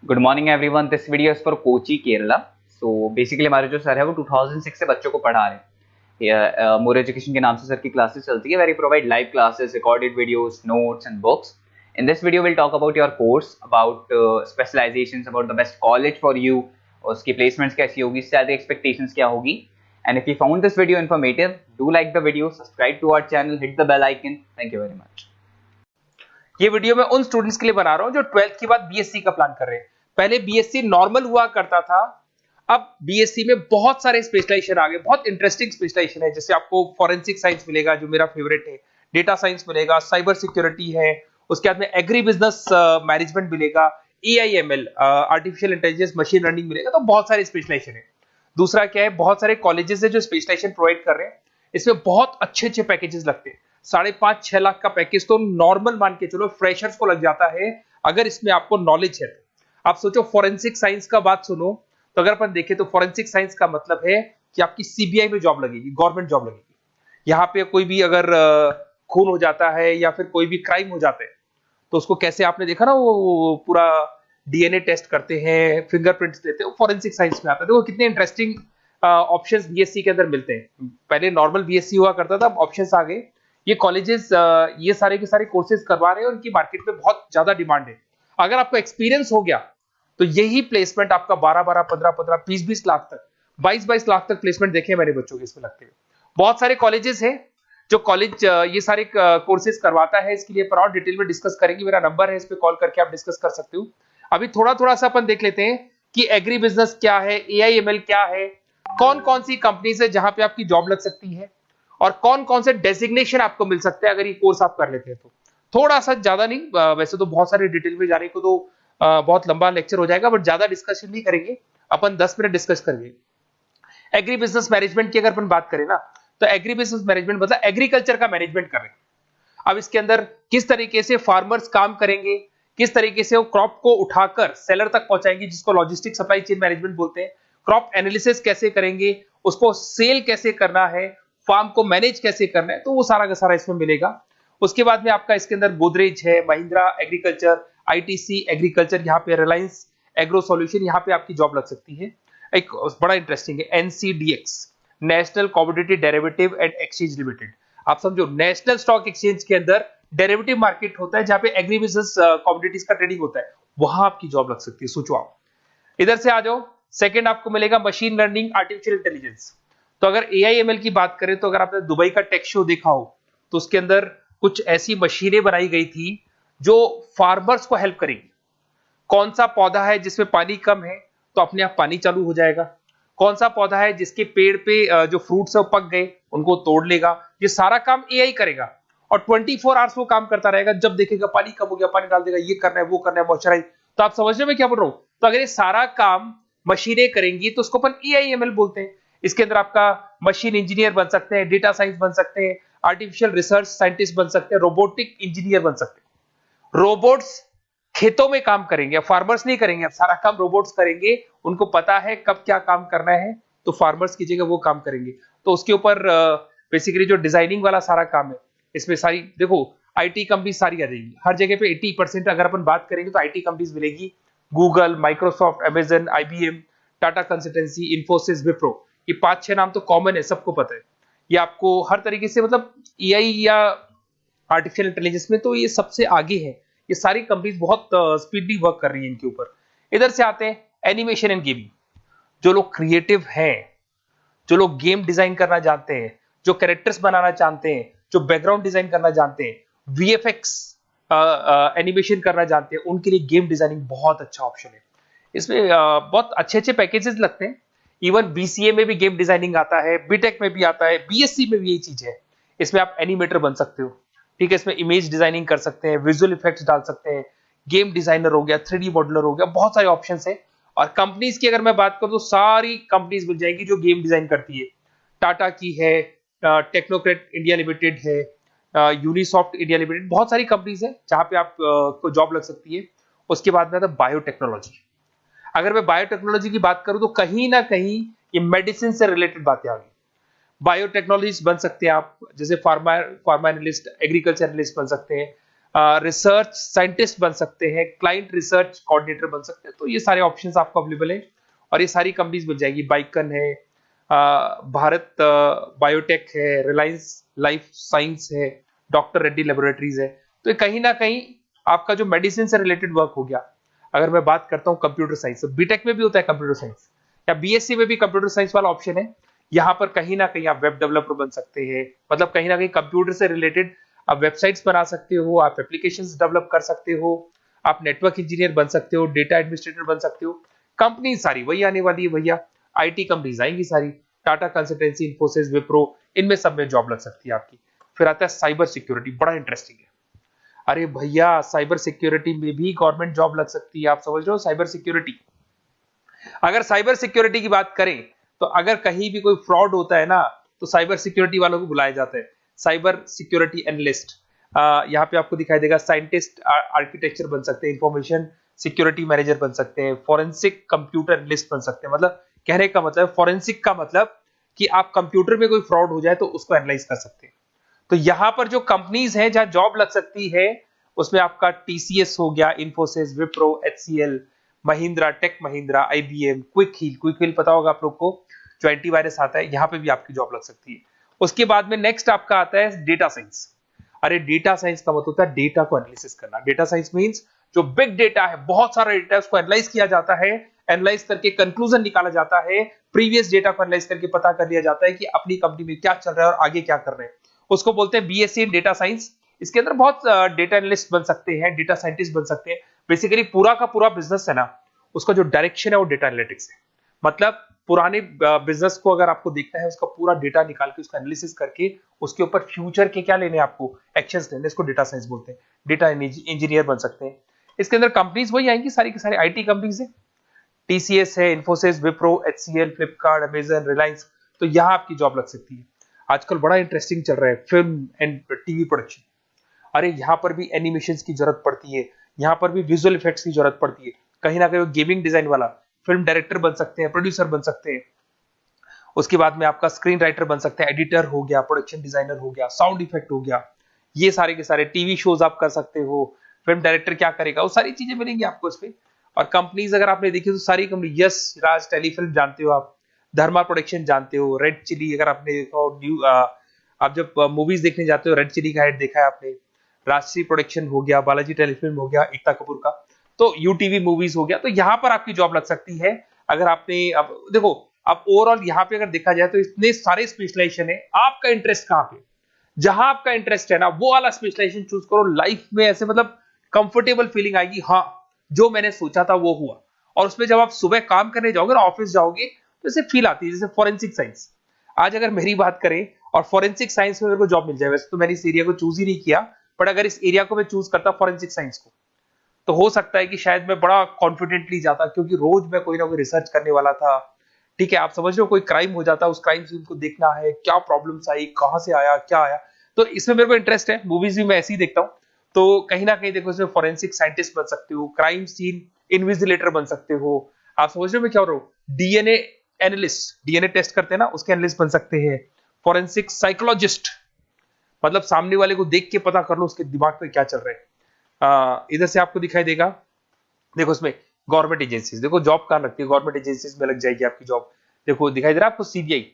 Good morning everyone. This video is for Kochi Kerala. So basically हमारे जो sir है वो 2006 से बच्चों को पढ़ा रहे हैं। मोर एजुकेशन के नाम से सर की क्लासेस चलती है। Very provide live classes, recorded videos, notes and books. In this video will talk about your course, about specialisations, about the best college for you, उसकी प्लेसमेंट्स कैसी होगी, सैलरी एक्सपेक्टेशंस क्या होगी। And if you found this video informative, do like the video, subscribe to our channel, hit the bell icon. Thank you very much. ये video मैं उन students के लिए बना रहा हूं जो 12th के बाद बीएससी का प्लान कर रहे हैं। पहले बीएससी नॉर्मल हुआ करता था, अब बीएससी में बहुत सारे स्पेशलाइजेशन आ गए, बहुत इंटरेस्टिंग स्पेशलाइजेशन है। जैसे आपको फॉरेंसिक साइंस मिलेगा जो मेरा फेवरेट है, डेटा साइंस मिलेगा, साइबर सिक्योरिटी है, उसके बाद में एग्री बिजनेस मैनेजमेंट मिलेगा, AIML artificial intelligence machine learning मिलेगा। तो बहुत सारे स्पेशलाइजेशन है। दूसरा क्या है, बहुत सारे कॉलेजेस है जो स्पेशलाइजेशन प्रोवाइड कर रहे हैं। इसमें बहुत अच्छे अच्छे पैकेजेस लगते हैं। 5.5-6 लाख का पैकेज तो नॉर्मल मान के चलो फ्रेशर्स को लग जाता है, अगर इसमें आपको नॉलेज है तो। आप सोचो फॉरेंसिक साइंस का बात सुनो, तो अगर अपन देखें तो फॉरेंसिक साइंस का मतलब है कि आपकी सीबीआई में जॉब लगेगी, गवर्नमेंट जॉब लगेगी। यहाँ पे कोई भी अगर खून हो जाता है या फिर कोई भी क्राइम हो जाता है, तो उसको कैसे आपने देखा ना, वो पूरा डीएनए टेस्ट करते हैं, फिंगरप्रिंट्स लेते हैं, वो फॉरेंसिक साइंस में आता है। देखो कितने इंटरेस्टिंग ऑप्शंस बीएससी के अंदर मिलते हैं। पहले नॉर्मल बीएससी हुआ करता था, अब ऑप्शंस आ गए। ये कॉलेजेस ये सारे के सारे कोर्सेज करवा रहे हैं और उनकी मार्केट में बहुत ज्यादा डिमांड है। अगर आपको एक्सपीरियंस हो गया तो यही प्लेसमेंट आपका 12-12, 15-15, 20-20 लाख तक, 22-22 लाख तक प्लेसमेंट देखे मैंने बच्चों के इसमें लगते हुए। बहुत सारे कॉलेजेस हैं जो कॉलेज ये सारे कोर्सेज करवाता है। इसके लिए पर और डिटेल में डिस्कस करेंगे। मेरा नंबर है, इस पे कॉल करके आप डिस्कस कर सकते हो। अभी थोड़ा थोड़ा सा अपन देख लेते हैं कि एग्री बिजनेस क्या है, एआईएमएल क्या है, कौन कौन सी कंपनीज है जहां पे आपकी जॉब लग सकती है, और कौन कौन से डेजिग्नेशन आपको मिल सकते हैं अगर ये कोर्स आप कर लेते हैं तो। थोड़ा सा, ज्यादा नहीं, वैसे तो बहुत सारे डिटेल में जाने को तो बहुत लंबा लेक्चर हो जाएगा, बट ज्यादा डिस्कशन नहीं करेंगे अपन, 10 मिनट डिस्कस करेंगे। एग्री बिजनेस मैनेजमेंट की अगर अपन बात करें ना, तो एग्री बिजनेस मैनेजमेंट मतलब एग्रीकल्चर का मैनेजमेंट कर रहे हैं। अब इसके अंदर किस तरीके से फार्मर्स काम करेंगे, किस तरीके से वो क्रॉप को उठाकर सेलर तक पहुंचाएंगे, जिसको लॉजिस्टिक सप्लाई चेन मैनेजमेंट बोलते हैं। क्रॉप एनालिसिस कैसे करेंगे, उसको सेल कैसे करना है, फार्म को मैनेज कैसे करना है, तो वो सारा का सारा इसमें मिलेगा। उसके बाद में आपका इसके अंदर गोदरेज है, महिंद्रा एग्रीकल्चर, आईटीसी एग्रीकल्चर, यहाँ पे रिलायंस एग्रो सॉल्यूशन, यहाँ पे आपकी जॉब लग सकती है। एक बड़ा इंटरेस्टिंग है NCDEX, national commodity derivative and exchange limited. आप समझो, नेशनल स्टॉक एक्सचेंज के अंदर डेरिवेटिव मार्केट होता है जहां पे एग्री बिजनेस कमोडिटीज का ट्रेडिंग होता है, वहां आपकी जॉब लग सकती है। सोचो आप, इधर से आ जाओ। सेकंड आपको मिलेगा मशीन लर्निंग, आर्टिफिशियल इंटेलिजेंस। तो अगर एआईएमएल की बात करें, तो अगर आपने दुबई का टेक शो देखा हो, तो उसके अंदर कुछ ऐसी मशीनें बनाई गई थी जो फार्मर्स को हेल्प करेगी। कौन सा पौधा है जिसमें पानी कम है, तो अपने आप पानी चालू हो जाएगा। कौन सा पौधा है जिसके पेड़ पे जो फ्रूट्स है वो पक गए, उनको तोड़ लेगा। ये सारा काम एआई करेगा और 24 आवर्स वो काम करता रहेगा। जब देखेगा पानी कम हो गया, पानी डाल देगा, ये करना है, वो करना है, मॉइस्चराइज। तो आप समझ रहे मैं क्या बोल रहा हूं? तो अगर ये सारा काम मशीनें करेंगी तो उसको अपन एआईएमएल बोलते हैं। इसके अंदर आपका मशीन इंजीनियर बन सकते हैं, डेटा साइंस बन सकते हैं, आर्टिफिशियल रिसर्च साइंटिस्ट बन सकते हैं, रोबोटिक इंजीनियर बन सकते हैं। रोबोट्स खेतों में काम करेंगे, फार्मर्स नहीं करेंगे, अब सारा काम रोबोट्स करेंगे। उनको पता है कब क्या काम करना है, तो फार्मर्स की जगह वो काम करेंगे। तो उसके ऊपर बेसिकली जो डिजाइनिंग वाला सारा काम है, इसमें सारी देखो आईटी कंपनी सारी आ जाएगी। हर जगह पे 80% अगर अपन बात करेंगे तो आईटी कंपनीज मिलेगी। Google, Microsoft, Amazon, IBM, Tata consultancy, Infosys, Wipro, ये 5-6 नाम तो कॉमन है, सबको पता है। ये आपको हर तरीके से, मतलब एआई या आर्टिफिशियल इंटेलिजेंस में तो ये सबसे आगे है। ये सारी कंपनीज बहुत स्पीडली वर्क कर रही है इनके ऊपर। इधर से आते हैं एनिमेशन एंड गेमिंग। जो लोग क्रिएटिव हैं, जो लोग गेम डिजाइन करना जानते हैं, जो कैरेक्टर्स बनाना चाहते हैं, जो बैकग्राउंड डिजाइन करना जानते हैं, वीएफएक्स एनिमेशन करना जानते हैं, उनके लिए गेम डिजाइनिंग बहुत अच्छा ऑप्शन है। इसमें बहुत अच्छे अच्छे पैकेजेस लगते हैं। इवन बीसीए में भी गेम डिजाइनिंग आता है, बीटेक में भी आता है, बीएससी में भी यही चीज है। इसमें आप एनिमेटर बन सकते हो, ठीक है। इसमें इमेज डिजाइनिंग कर सकते हैं, विजुअल इफेक्ट्स डाल सकते हैं, गेम डिजाइनर हो गया, 3D मॉडलर हो गया, बहुत सारे ऑप्शंस हैं। और कंपनीज की अगर मैं बात करूं तो सारी कंपनीज मिल जाएंगी जो गेम डिजाइन करती है। टाटा की है, टेक्नोक्रेट इंडिया लिमिटेड है, यूनिसॉफ्ट इंडिया लिमिटेड, बहुत सारी कंपनीज है जहां पे आप को जॉब लग सकती है। उसके बाद में आता है बायोटेक्नोलॉजी। अगर मैं बायोटेक्नोलॉजी की बात करूं तो कहीं ना कहीं ये मेडिसिन से रिलेटेड बातें आ गई। बायोटेक्नोलॉजिस्ट बन सकते हैं आप, जैसे फार्मा एनालिस्ट, एग्रीकल्चर एनालिस्ट बन सकते हैं, रिसर्च साइंटिस्ट बन सकते हैं, क्लाइंट रिसर्च कोऑर्डिनेटर बन सकते हैं। तो ये सारे ऑप्शंस आपको अवेलेबल है और ये सारी कंपनीज बन जाएगी। बाइकन है, भारत बायोटेक है, रिलायंस लाइफ साइंस है, डॉक्टर रेड्डी लेबोरेटरीज है। तो ये कहीं ना कहीं आपका जो मेडिसिन से रिलेटेड वर्क हो गया। अगर मैं बात करता हूँ कंप्यूटर साइंस, तो बीटेक में भी होता है कंप्यूटर साइंस, या बीएससी में भी कंप्यूटर साइंस वाला ऑप्शन है। यहाँ पर कहीं ना कहीं आप वेब डेवलपर बन सकते हैं, मतलब कहीं ना कहीं कंप्यूटर से रिलेटेड आप वेबसाइट्स बना सकते हो, आप एप्लीकेशंस डेवलप कर सकते हो, आप नेटवर्क इंजीनियर बन सकते हो, डेटा एडमिनिस्ट्रेटर बन सकते हो। कंपनी सारी वही आने वाली है भैया, आईटी कंपनीज आएंगी सारी, टाटा कंसल्टेंसी, इन्फोसिस, विप्रो, इनमें सब में जॉब लग सकती है आपकी। फिर आता है साइबर सिक्योरिटी, बड़ा इंटरेस्टिंग है। अरे भैया साइबर सिक्योरिटी में भी गवर्नमेंट जॉब लग सकती है। आप समझ रहे हो साइबर सिक्योरिटी? अगर साइबर सिक्योरिटी की बात करें तो अगर कहीं भी कोई फ्रॉड होता है ना, तो साइबर सिक्योरिटी वालों को बुलाया जाता है, साइबर सिक्योरिटी एनालिस्ट। यहाँ पे आपको दिखाई देगा, साइंटिस्ट आर्किटेक्चर बन सकते हैं, इंफॉर्मेशन सिक्योरिटी मैनेजर बन सकते हैं, फॉरेंसिक कंप्यूटर एनालिस्ट बन सकते हैं। मतलब कहने का मतलब, फॉरेंसिक का मतलब कि आप कंप्यूटर में कोई फ्रॉड हो जाए तो उसको एनालाइज कर सकते हैं। तो यहां पर जो कंपनीज हैं जहां जॉब लग सकती है, उसमें आपका टीसीएस हो गया, इन्फोसिस, विप्रो, एचसीएल, महिंद्रा, टेक महिंद्रा, आईबीएम, क्विक हील पता होगा आप लोग को, जो एंटीवायरस आता है, यहां पे भी आपकी जॉब लग सकती है। उसके बाद में नेक्स्ट आपका आता है डेटा साइंस। अरे डेटा साइंस का मतलब होता है डेटा को एनालिसिस करना। डेटा साइंस मींस जो बिग डेटा है, बहुत सारा डेटा है, उसको एनालाइज किया जाता है, एनालाइज करके कंक्लूजन निकाला जाता है, प्रीवियस डेटा को एनालाइज करके पता कर लिया जाता है कि अपनी कंपनी में क्या चल रहा है और आगे क्या कर रहे हैं। उसको बोलते हैं बीएससी इन डेटा साइंस। इसके अंदर बहुत डेटा एनालिस्ट बन सकते हैं, डेटा साइंटिस्ट बन सकते हैं। बेसिकली पूरा का पूरा बिजनेस है ना, उसका जो डायरेक्शन है वो डेटा एनालिटिक्स है। मतलब पुराने बिजनेस को अगर आपको देखना है, उसका पूरा डेटा निकाल के उसका एनालिसिस करके उसके ऊपर फ्यूचर के क्या लेने हैं आपको, एक्शंस लेने, इसको डेटा साइंस बोलते हैं। डेटा इंजीनियर बन सकते हैं। इसके अंदर कंपनीज वही आएंगी, सारी की सारी आईटी कंपनीज है, टीसीएस है, इन्फोसिस, विप्रो, एचसीएल, फ्लिपकार्ट, अमेजन, रिलायंस। तो यहां आपकी जॉब लग सकती है। आजकल बड़ा इंटरेस्टिंग चल रहा है फिल्म एंड टीवी प्रोडक्शन। अरे यहाँ पर भी एनिमेशन की जरूरत पड़ती है, यहाँ पर भी विजुअल इफेक्ट्स की जरूरत पड़ती है। कहीं ना कहीं गेमिंग डिजाइन वाला फिल्म डायरेक्टर बन सकते हैं, प्रोड्यूसर बन सकते हैं। उसके बाद में आपका स्क्रीन राइटर बन सकते हैं, एडिटर हो गया, प्रोडक्शन डिजाइनर हो गया, साउंड इफेक्ट हो गया। ये सारे के सारे टीवी शोज आप कर सकते हो। फिल्म डायरेक्टर क्या करेगा, वो सारी चीजें मिलेंगी आपको इसमें। और कंपनीज अगर आपने देखी तो सारी कंपनी, यस राज टेलीफिल्म जानते हो आप, धर्मा प्रोडक्शन जानते हो, रेड चिली अगर आपने आप जब मूवीज देखने जाते हो, रेड चिली का हेड देखा है आपने, राजश्री प्रोडक्शन हो गया, बालाजी टेलीफिल्म हो गया, एकता कपूर का, तो यूटीवी मूवीज हो गया। तो यहाँ पर आपकी जॉब लग सकती है। अगर आपने, अब देखो, अब ओवरऑल यहाँ पे अगर देखा जाए तो इतने सारे स्पेशलाइजेशन है, आपका इंटरेस्ट कहाँ पे, जहां आपका इंटरेस्ट है ना वो वाला स्पेशलाइजेशन चूज करो। लाइफ में ऐसे मतलब कंफर्टेबल फीलिंग आएगी, हाँ जो मैंने सोचा था वो हुआ। और उसमें जब आप सुबह काम करने जाओगे ना, ऑफिस जाओगे, तो ऐसे फील आती है जैसे फॉरेंसिक साइंस। आज अगर मेरी बात करें और फॉरेंसिक साइंस में मेरे को जॉब मिल जाए, वैसे तो मैंने इस एरिया को चूज ही नहीं किया, बट अगर इस एरिया को मैं चूज करता फॉरेंसिक साइंस को, तो हो सकता है कि शायद मैं बड़ा कॉन्फिडेंटली जाता, क्योंकि रोज मैं कोई ना कोई रिसर्च करने वाला था। ठीक है, आप समझ रहे हो, कोई क्राइम हो जाता, उस क्राइम से उनको देखना है, क्या प्रॉब्लम्स आई, कहां से आया, क्या आया। तो इसमें मेरे को इंटरेस्ट है, मूवीज भी मैं ऐसे ही देखता हूँ। तो कहीं ना कहीं देखो, इसमें फॉरेंसिक साइंटिस्ट बन सकते हो, क्राइम सीन इन्विजिलेटर बन सकते हो। आप समझ रहे हो मैं क्या हो रहा हूँ, डीएनए एनालिस्ट, डीएनए टेस्ट करते हैं ना, उसके एनालिस्ट बन सकते हैं। फॉरेंसिक साइकोलॉजिस्ट, मतलब सामने वाले को देख के पता कर लो उसके दिमाग में क्या चल रहा है। इधर से आपको दिखाई देगा, देखो इसमें गवर्नमेंट एजेंसीज, देखो जॉब कहां लगती है, गवर्नमेंट एजेंसीज में लग जाएगी आपकी जॉब। देखो दिखाई दे रहा है आपको, CBI,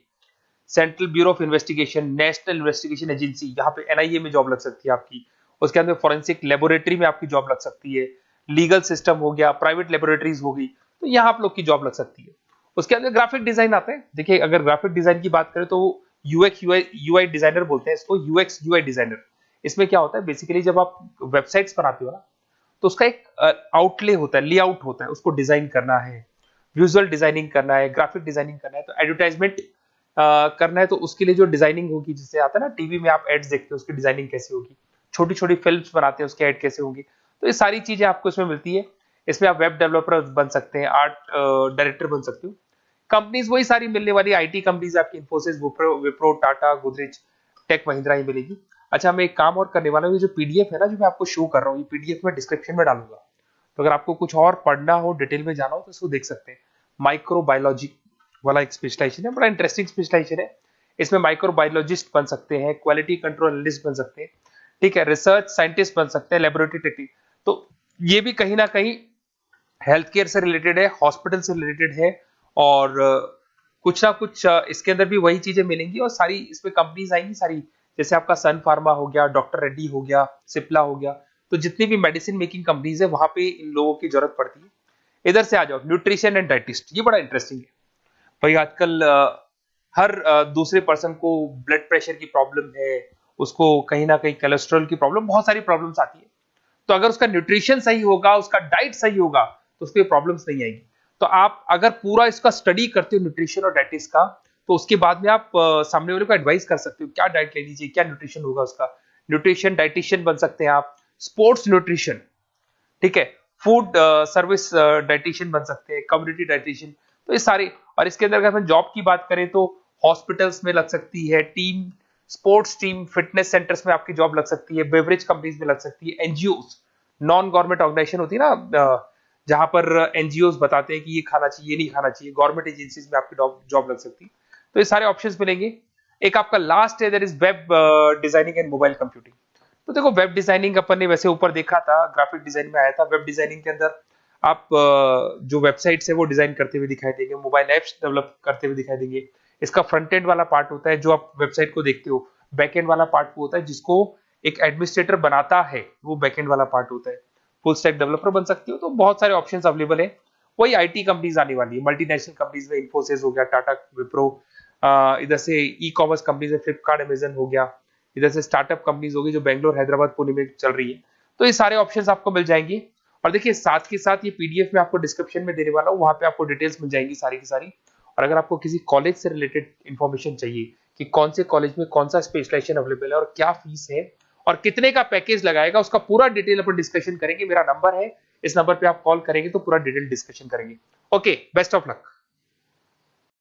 central bureau of investigation, national investigation agency, यहाँ पे एनआईए में जॉब लग सकती है आपकी। उसके अंदर फॉरेंसिक लेबोरेटरी में आपकी जॉब लग सकती है। लीगल सिस्टम हो गया, प्राइवेट लेबोरेटरीज हो गई, तो यहाँ आप लोग की जॉब लग सकती है। उसके अंदर ग्राफिक डिजाइन आते हैं। देखिए अगर ग्राफिक डिजाइन की बात करें तो यूएक्स यूआई डिजाइनर बोलते हैं इसको, यूएक्स यूआई डिजाइनर। इसमें क्या होता है, बेसिकली जब आप वेबसाइट्स बनाते हो ना, तो उसका एक आउटले होता है, लेआउट होता है, उसको डिजाइन करना है, विजुअल डिजाइनिंग करना है, ग्राफिक डिजाइनिंग करना है, तो एडवर्टाइजमेंट करना है, तो उसके लिए जो डिजाइनिंग होगी, जिससे आता है ना टीवी में आप एड्स देखते हो, उसकी डिजाइनिंग कैसे होगी, छोटी छोटी फिल्म्स बनाते हैं उसके एड कैसे होंगे, तो ये सारी चीजें आपको इसमें मिलती है। इसमें आप वेब डेवलपर बन सकते हैं, आर्ट डायरेक्टर बन सकते हो। कंपनीज वही सारी मिलने वाली, आईटी कंपनीज आपकी, इन्फोसिस, विप्रो, टाटा, गोदरेज, टेक महिंद्रा ही मिलेगी। अच्छा, मैं एक काम और करने वाला हूँ, ये जो पीडीएफ है ना जो मैं आपको शो कर रहा हूँ, ये पीडीएफ में डिस्क्रिप्शन में डालूंगा, तो अगर आपको कुछ और पढ़ना हो, डिटेल में जाना हो, तो इसको देख सकते हैं। माइक्रोबायोलॉजी वाला एक स्पेशलाइजेशन है, बड़ा इंटरेस्टिंग स्पेशलाइजेशन है। इसमें माइक्रोबायोलॉजिस्ट बन सकते हैं, क्वालिटी कंट्रोल एनालिस्ट बन सकते हैं, ठीक है, रिसर्च साइंटिस्ट बन सकते हैं, लेबोरेटरी टेक्निक। तो ये भी कहीं ना कहीं हेल्थ केयर से रिलेटेड है, हॉस्पिटल से रिलेटेड है, और कुछ ना कुछ इसके अंदर भी वही चीजें मिलेंगी, और सारी इसमें कंपनीज आएंगी सारी, जैसे आपका सन फार्मा हो गया, डॉक्टर रेड्डी हो गया, सिप्ला हो गया। तो जितनी भी मेडिसिन मेकिंग कंपनीज है वहां पे इन लोगों की जरूरत पड़ती है। इधर से आ जाओ, न्यूट्रिशन एंड डाइटिस्ट, ये बड़ा इंटरेस्टिंग है भाई। आजकल हर दूसरे पर्सन को ब्लड प्रेशर की प्रॉब्लम है, उसको कहीं ना कहीं कोलेस्ट्रॉल की प्रॉब्लम, बहुत सारी प्रॉब्लम्स आती है। तो अगर उसका न्यूट्रिशन सही होगा, उसका डाइट सही होगा, तो उसको ये प्रॉब्लम्स नहीं आएगी। तो आप अगर पूरा इसका स्टडी करते हो न्यूट्रिशन और डाइटिस का, तो उसके बाद में आप सामने वाले को एडवाइस कर सकते हो क्या डाइट लेनी चाहिए, क्या न्यूट्रिशन होगा उसका। न्यूट्रिशन डाइटिशियन बन सकते हैं आप, स्पोर्ट्स न्यूट्रिशन, ठीक है, फूड सर्विस डाइटिशियन बन सकते हैं, कम्युनिटी डाइटिशियन। तो ये सारे, और इसके अंदर अगर हम जॉब की बात करें तो हॉस्पिटल्स में लग सकती है, team sports team fitness centres में आपकी जॉब लग सकती है, बेवरेज कंपनीज में लग सकती है, एनजीओस नॉन गवर्नमेंट ऑर्गेनाइजेशन होती है ना, जहां पर एनजीओस बताते हैं कि ये खाना चाहिए, ये नहीं खाना चाहिए, गवर्नमेंट एजेंसीज में आपकी जॉब लग सकती है। तो ये सारे ऑप्शंस मिलेंगे। एक आपका लास्ट है, that is web designing and mobile computing. तो देखो, वेब डिजाइनिंग अपन ने वैसे ऊपर देखा था, ग्राफिक डिजाइन में आया था। वेब डिजाइनिंग के अंदर आप जो वेबसाइट्स है वो डिजाइन करते हुए दिखाई देंगे, मोबाइल एप्स डेवलप करते हुए दिखाई देंगे। इसका फ्रंट एंड वाला पार्ट होता है जो आप वेबसाइट को देखते हो, बैक एंड वाला पार्ट वो होता है जिसको एक एडमिनिस्ट्रेटर बनाता है, वो बैक एंड वाला पार्ट होता है। फुल स्टैक डेवलपर बन सकते हो। तो बहुत सारे ऑप्शंस अवेलेबल है। वही आईटी कंपनीज आने वाली है, मल्टीनेशनल कंपनीज में इन्फोसिस हो गया, टाटा, विप्रो, इधर से ई कॉमर्स कंपनीज में फ्लिपकार्ट, अमेजन हो गया, इधर से स्टार्टअप कंपनीज होगी जो बेंगलोर, हैदराबाद, पुणे में चल रही है। तो ये सारे ऑप्शंस आपको मिल जाएंगे। और देखिए, साथ के साथ ये पीडीएफ में आपको डिस्क्रिप्शन में देने वाला हूँ, वहां पे आपको डिटेल्स मिल जाएंगी सारी की सारी। और अगर आपको किसी कॉलेज से रिलेटेड इंफॉर्मेशन चाहिए कि कौन से कॉलेज में कौन सा स्पेशलाइजेशन अवेलेबल है और क्या फीस है और कितने का पैकेज लगाएगा, उसका पूरा डिटेल अपन डिस्कशन करेंगे। मेरा नंबर है, इस नंबर पे आप कॉल करेंगे तो पूरा डिटेल डिस्कशन करेंगे। Okay, best of luck.